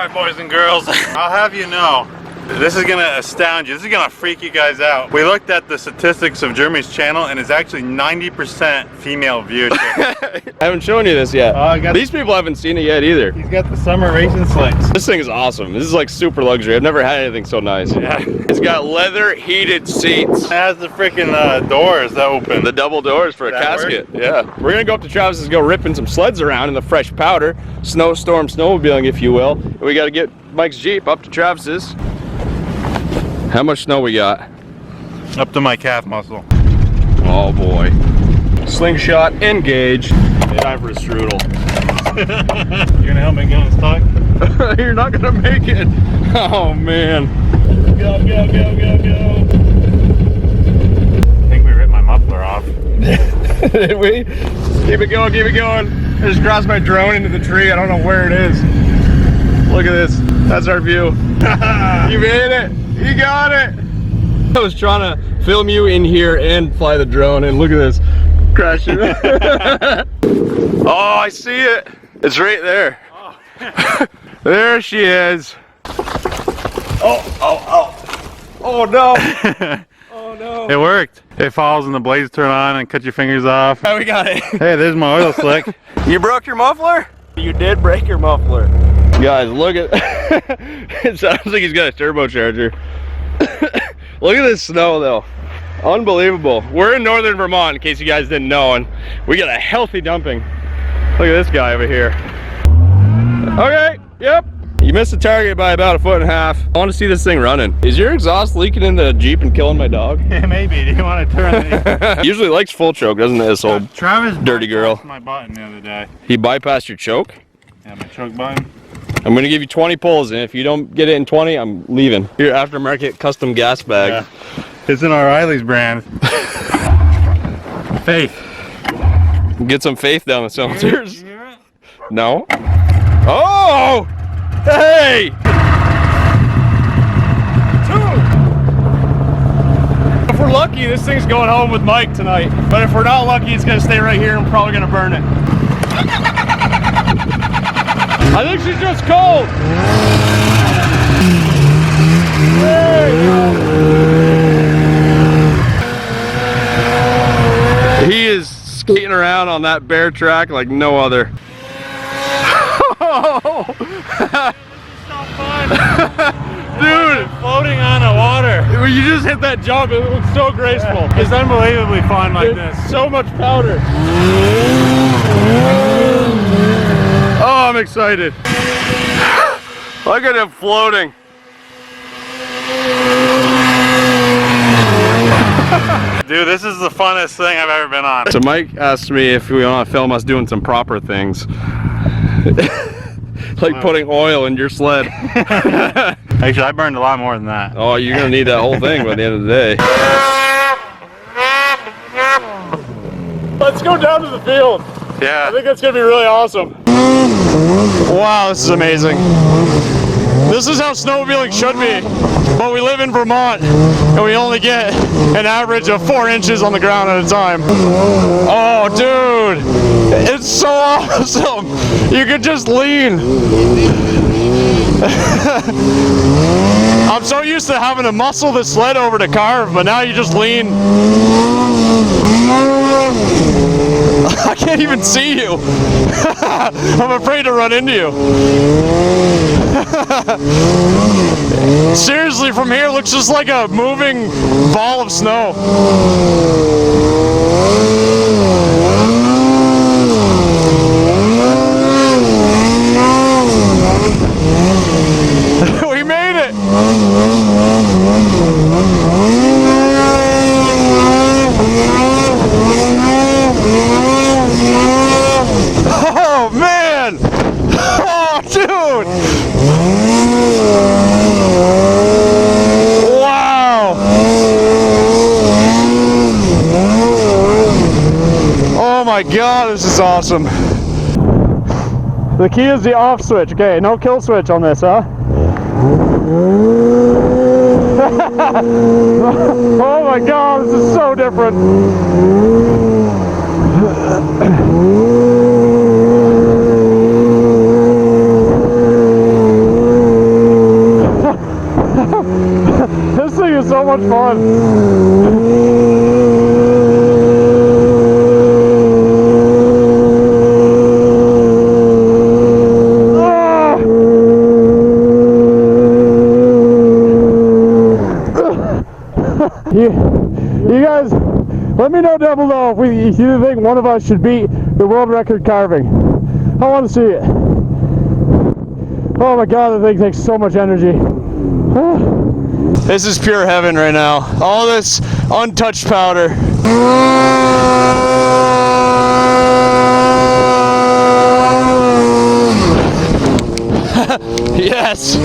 Alright, boys and girls, I'll have you know, this is gonna astound you. This is gonna freak you guys out. We looked at the statistics of Jeremy's channel and it's actually 90% female viewership. I haven't shown you this yet. These people haven't seen it yet either. He's got the summer racing slicks. This thing is awesome. This is like super luxury. I've never had anything so nice. Yeah. It's got leather heated seats. It has the freaking doors that open. The double doors for a casket. Work? Yeah. We're gonna go up to Travis's, go ripping some sleds around in the fresh powder. Snowstorm snowmobiling, if you will. We gotta get Mike's Jeep up to Travis's. How much snow we got? Up to my calf muscle. Oh boy. Slingshot engage. Time for a strudel. You're gonna help me get unstuck? You're not gonna make it. Oh man. Go, go, go, go, go. I think we ripped my muffler off. Did we? Keep it going, keep it going. I just crossed my drone into the tree. I don't know where it is. Look at this. That's our view. You made it. You got it. I was trying to film you in here and fly the drone, and look at this. Crash it. Oh, I see it. It's right there. Oh. There she is. Oh, oh, oh. Oh no. Oh no. It worked. It falls and the blades turn on and cut your fingers off. Oh, we got it. Hey, there's my oil slick. You broke your muffler? You did break your muffler. Guys, look at it. Sounds like he's got a turbocharger. Look at this snow though. Unbelievable. We're in northern Vermont, in case you guys didn't know, and we got a healthy dumping. Look at this guy over here. Okay, yep. You missed the target by about 1.5 feet. I want to see this thing running. Is your exhaust leaking into the Jeep and killing my dog? Yeah, maybe. Do you want to turn it? Usually likes full choke, doesn't it, this old Travis dirty girl? my button the other day. He bypassed your choke? Yeah, my choke button. I'm gonna give you 20 pulls, and if you don't get it in 20, I'm leaving. Your aftermarket custom gas bag. Yeah. It's in our Riley's brand. Faith. Get some faith down the cylinders. You hear it? No. Oh! Hey! If we're lucky, this thing's going home with Mike tonight. But if we're not lucky, it's gonna stay right here and we're probably gonna burn it. I think she's just cold. He is skating around on that bear track like no other. Dude, floating on the water. when you just hit that jump, it looks so graceful. It's unbelievably fun like this. So much powder. Oh, I'm excited. Look at him floating. Dude, this is the funnest thing I've ever been on. So Mike asked me if we want to film us doing some proper things. Like putting oil in your sled. Actually, I burned a lot more than that. Oh, you're gonna need that whole thing by the end of the day. Let's go down to the field. Yeah. I think that's gonna be really awesome. Wow, this is amazing. This is how snowmobiling should be. But we live in Vermont and we only get an average of 4 inches on the ground at a time. Oh, dude, it's so awesome. You could just lean. I'm so used to having to muscle the sled over to carve, but now you just lean. I can't even see you. I'm afraid to run into you. Seriously, from here it looks just like a moving ball of snow. We made it! Oh man! Oh dude! Wow! Oh my god, this is awesome. The key is the off switch. Okay, no kill switch on this, huh? Oh my god, this is so different. much fun. You guys, let me know down below if you think one of us should beat the world record carving. I want to see it. Oh my god, that thing takes so much energy. This is pure heaven right now. All this untouched powder. Yes.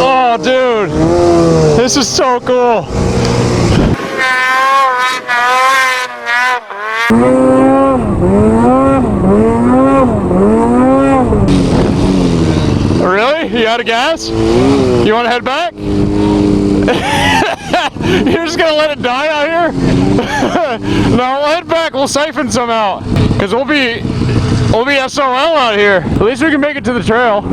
Oh, dude, this is so cool. Really? You out of gas? You want to head back? You're just gonna let it die out here? No, we'll head back. We'll siphon some out, cause we'll be SOL out here. At least we can make it to the trail.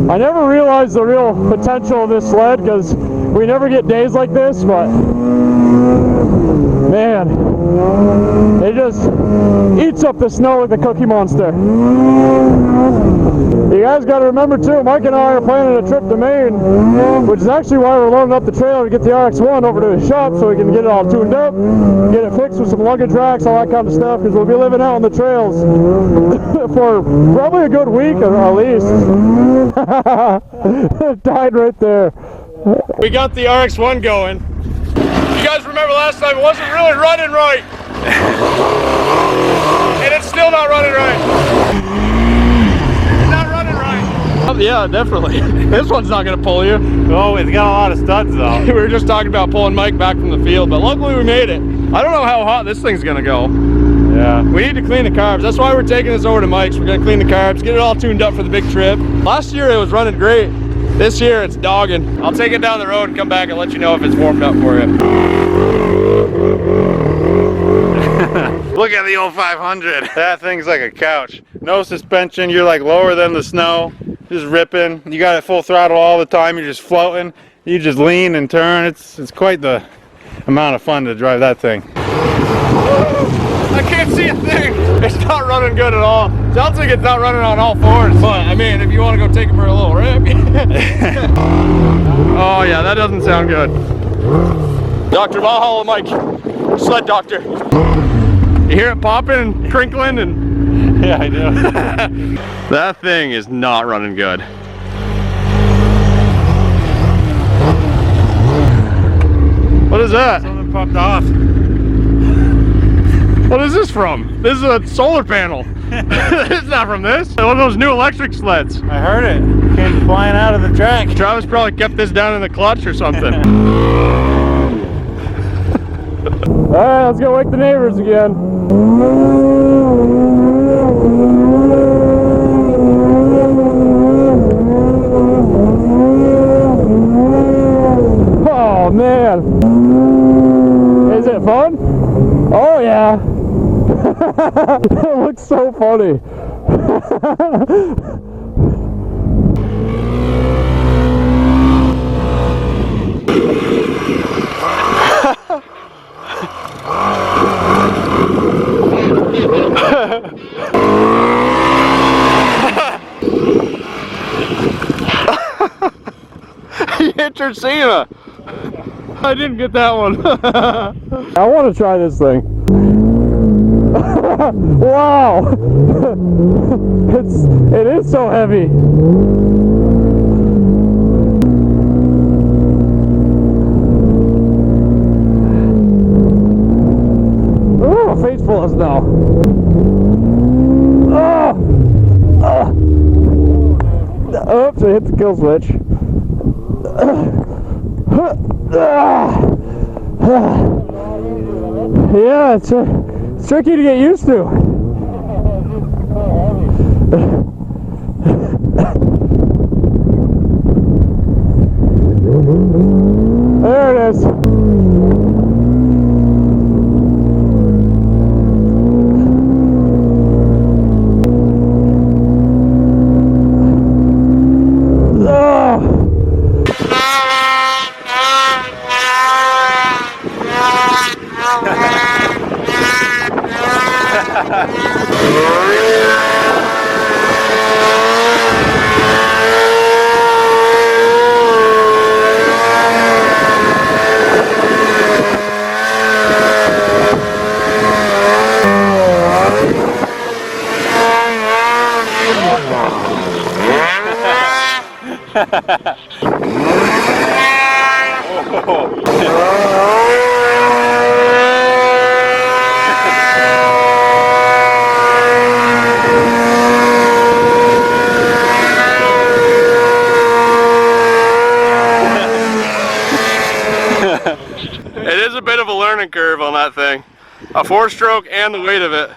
I never realized the real potential of this sled because we never get days like this, but man, it just eats up the snow like the Cookie Monster. You guys got to remember too, Mike and I are planning a trip to Maine, which is actually why we're loading up the trailer to get the Rx1 over to his shop so we can get it all tuned up, get it fixed with some luggage racks, all that kind of stuff, because we'll be living out on the trails for probably a good week at least. It died right there. We got the Rx1 going. You guys remember last time it wasn't really running right. And it's still not running right. It's not running right. Oh, yeah, definitely. This one's not gonna pull you. Oh, it's got a lot of studs though. We were just talking about pulling Mike back from the field, but luckily we made it. I don't know how hot this thing's gonna go. Yeah. We need to clean the carbs. That's why we're taking this over to Mike's. We're gonna clean the carbs, get it all tuned up for the big trip. Last year it was running great. This year it's dogging. I'll take it down the road and come back and let you know if it's warmed up for you. Look at the old 500. That thing's like a couch. No suspension. You're like lower than the snow. Just ripping. You got it full throttle all the time. You're just floating. You just lean and turn. It's quite the amount of fun to drive that thing. I can't see a thing. It's not running good at all. Sounds like it's not running on all fours. But I mean, if you want to go take it for a little rip. Oh yeah, that doesn't sound good. Dr. Valhalla Mike, sled doctor. You hear it popping and crinkling and Yeah, I do. that thing is not running good. What is that? Something popped off. What is this from? This is a solar panel. It's not from this. One of those new electric sleds. I heard it. Came flying out of the track. Travis probably kept this down in the clutch or something. Alright, let's go wake the neighbors again. Oh man. Is it fun? Oh yeah. It looks so funny. You hit your Cena. I didn't get that one. I want to try this thing. Wow. It is so heavy. Oh, my face full of snow. Oops, I hit the kill switch. Yeah, it's tricky to get used to. There It is a bit of a learning curve on that thing. A 4-stroke and the weight of it.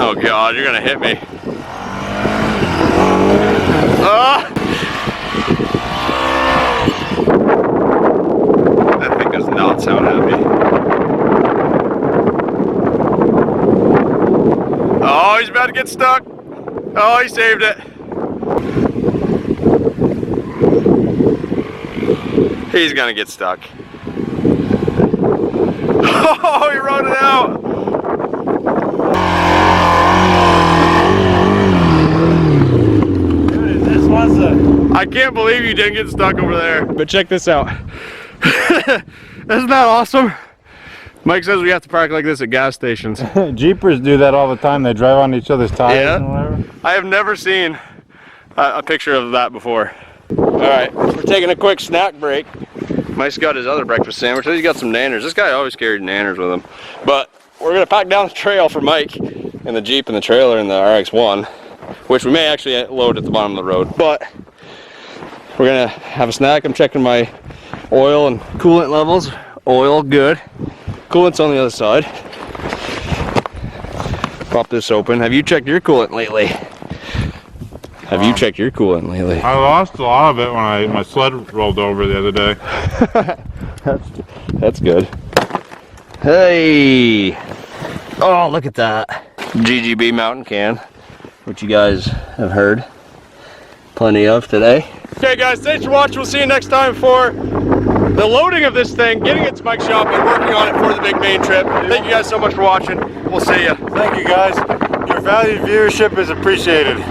Oh God, you're gonna hit me. That thing does not sound happy. Oh, he's about to get stuck. Oh, he saved it. He's gonna get stuck. Oh, he rode it out. This one's a... I can't believe you didn't get stuck over there. But check this out. Isn't that awesome? Mike says we have to park like this at gas stations. Jeepers do that all the time. They drive on each other's tires and whatever. I have never seen a picture of that before. Alright, we're taking a quick snack break. Mike's got his other breakfast sandwich. He's got some nanners. This guy always carried nanners with him. But we're going to pack down the trail for Mike in the Jeep and the trailer in the Rx1, which we may actually load at the bottom of the road. But we're going to have a snack. I'm checking my oil and coolant levels. Oil, good. Coolant's on the other side. Pop this open. Have you checked your coolant lately? Have you checked your coolant lately? I lost a lot of it when my sled rolled over the other day. That's good. Hey! Oh, look at that. GGB mountain can, which you guys have heard plenty of today. Okay guys, thanks for watching. We'll see you next time for the loading of this thing, getting it to Mike's shop, and working on it for the big main trip. Thank you guys so much for watching. We'll see you. Thank you guys. Your valued viewership is appreciated.